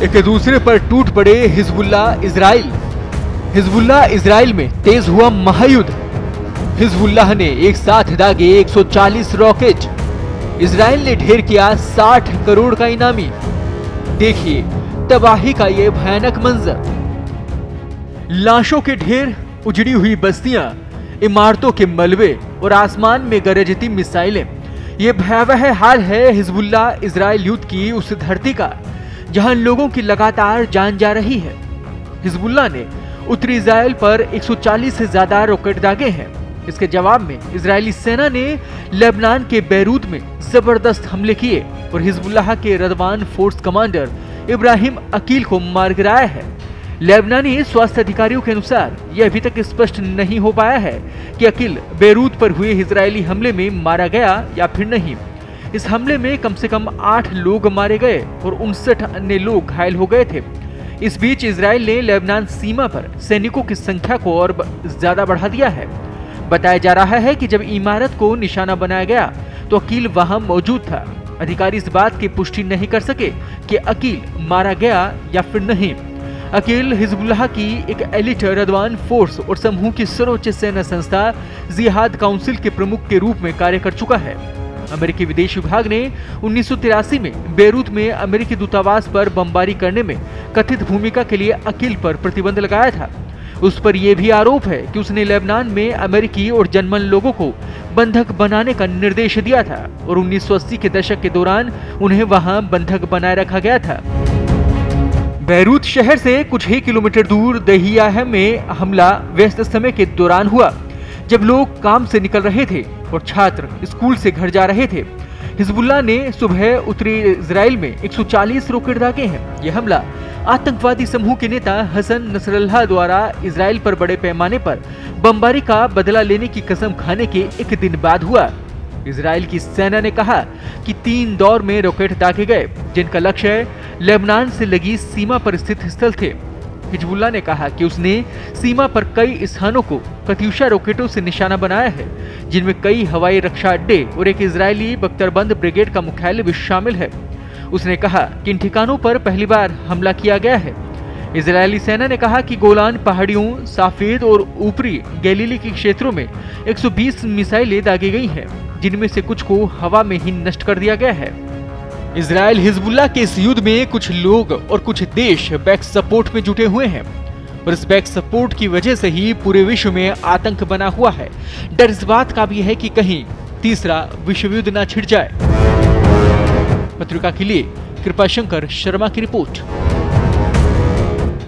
एक दूसरे पर टूट पड़े हिजबुल्लाह इजराइल। हिजबुल्लाह इजराइल में तेज हुआ महायुद्ध। हिजबुल्लाह ने एक साथ दागे 140 रॉकेट। इजराइल ने ढेर किया 60 करोड़ का इनामी। देखिए तबाही का ये भयानक मंजर। लाशों के ढेर, उजड़ी हुई बस्तियां, इमारतों के मलबे और आसमान में गरजती मिसाइलें। ये भयावह हाल है हिजबुल्लाह इजराइल युद्ध की उस धरती का जहां लोगों की लगातार जान जा रही है। हिजबुल्लाह ने उत्तरी इजराइल पर 140 से ज्यादा रॉकेट दागे हैं। इसके जवाब में इजरायली सेना ने लेबनान के बैरूत में जबरदस्त हमले किए और हिजबुल्लाह के रदवान फोर्स कमांडर इब्राहिम अकील को मार गिराया है। लेबनानी स्वास्थ्य अधिकारियों के अनुसार यह अभी तक स्पष्ट नहीं हो पाया है कि अकील बैरूत पर हुए इजरायली हमले में मारा गया या फिर नहीं। इस हमले में कम से कम 8 लोग मारे गए और 59 अन्य लोग घायल हो गए थे। इस बीच इजराइल ने लेबनान सीमा पर सैनिकों की संख्या को और ज्यादा बढ़ा दिया है। बताया जा रहा है कि जब इमारत को निशाना बनाया गया तो अकील वहां मौजूद था। अधिकारी इस बात की पुष्टि नहीं कर सके कि अकील मारा गया या फिर नहीं। अकील हिजबुल्लाह की एक एलिट रदवान फोर्स और समूह की सर्वोच्च सेना संस्था जिहाद काउंसिल के प्रमुख के रूप में कार्य कर चुका है। अमेरिकी विदेश विभाग ने 1983 में बैरूत में अमेरिकी दूतावास पर बमबारी करने में कथित भूमिका के लिए अकील पर प्रतिबंध लगाया था। उस पर यह भी आरोप है कि उसने लेबनान में अमेरिकी और जर्मन लोगों को बंधक बनाने का निर्देश दिया था और 1980 के दशक के दौरान उन्हें वहां बंधक बनाए रखा गया था। बैरूत शहर से कुछ ही किलोमीटर दूर दहियाह में हमला व्यस्त समय के दौरान हुआ, जब लोग काम से निकल रहे थे और छात्र स्कूल से घर जा रहे थे। हिजबुल्लाह ने सुबह उत्तरी इजराइल में 140 रॉकेट दागे हैं। यह हमला आतंकवादी समूह के नेता हसन नसरल्लाह द्वारा इजराइल पर बड़े पैमाने पर बमबारी का बदला लेने की कसम खाने के एक दिन बाद हुआ। इजराइल की सेना ने कहा कि 3 दौर में रॉकेट दागे गए, जिनका लक्ष्य लेबनान से लगी सीमा पर स्थित स्थल थे। हिजबुल्लाह ने कहा कि उसने सीमा पर कई स्थानों को कत्यूशा रॉकेटों से निशाना बनाया है, जिनमें कई हवाई रक्षा अड्डे और एक इजरायली बख्तरबंद ब्रिगेड का मुख्यालय भी शामिल है। उसने कहा कि इन ठिकानों पर पहली बार हमला किया गया है। इजरायली सेना ने कहा कि गोलान पहाड़ियों, साफेद और ऊपरी गैलीली के क्षेत्रों में 120 मिसाइलें दागी गई हैं, जिनमें से कुछ को हवा में ही नष्ट कर दिया गया है। इजराइल हिजबुल्लाह के इस युद्ध में कुछ लोग और कुछ देश बैक सपोर्ट में जुटे हुए हैं और इस बैक सपोर्ट की वजह से ही पूरे विश्व में आतंक बना हुआ है। डर इस बात का भी है कि कहीं तीसरा विश्व युद्ध न छिड़ जाए। पत्रिका के लिए कृपाशंकर शर्मा की रिपोर्ट।